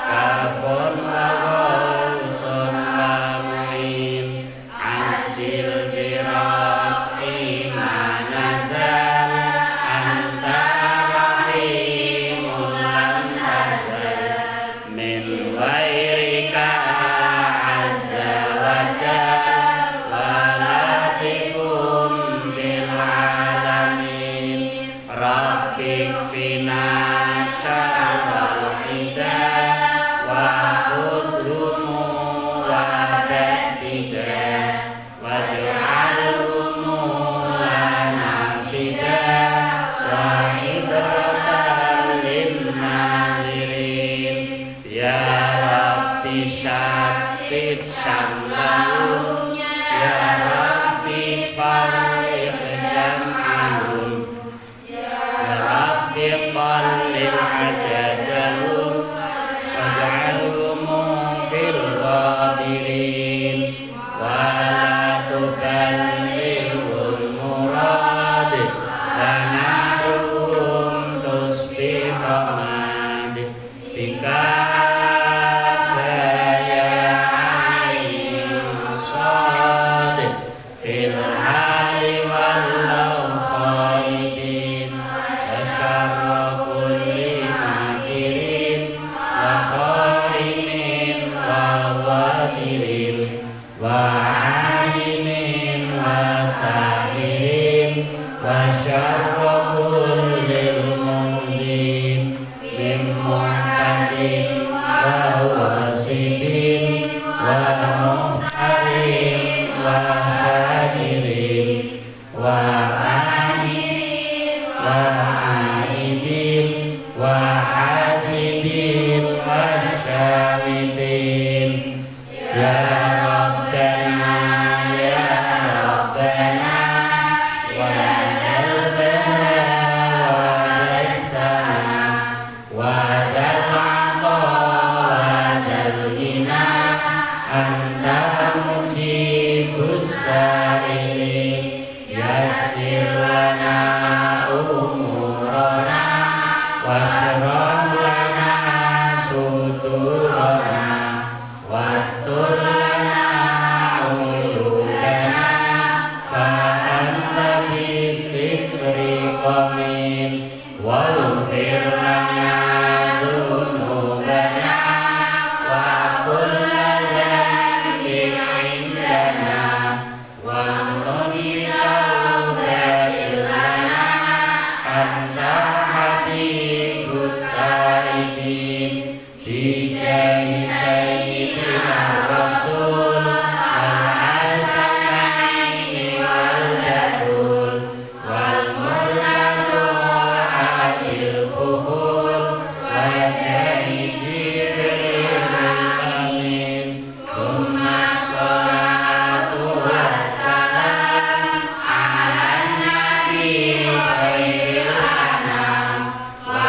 kafun wa ghausun wa mu'in ajil biraf'i ma nazal anta rahimul lam nazal min wairika azza wa jal wa latifum bil alamin rabbik fina syarral hidah wa khudhumu wa dadidah wa ja'alhumu lana fidah wa ibratan lin nazirin ya Rabbi syattib syamlahum ya Rabbi farriq jam'ahum ya Rabbi qallil adadahum waj'alhum fil ghadirin wa la tuballighul murad lanarum tusbihramad bika saya ainu anta mujibus sa'ilin yassir lana umurana washrah lana sudurana wastur lana uyubana fa anta bisikri qamin waghfir lana dzunubana wa kulla dhanbin indana wa nuni taubatil lana anta habibut taibin bijahi sayyidina rasul al-hasanaini wal dadul wal murladu adil fuhul wa jahi jibril amin summa sholatu wassalam ala nabi khairil anam wa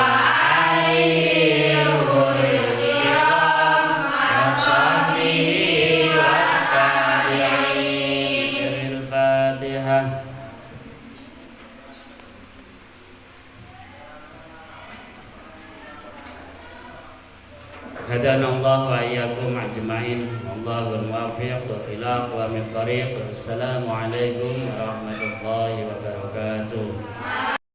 alihi ruhil kiram wa sahbihi wa tabi'in. Siril Fatihah. Hadana Allah wa iyyakum ajmain. Wallahul muwaffiq ila aqwamit thoriq. Wassalamu alaikum warahmatullahi wabarakatuh.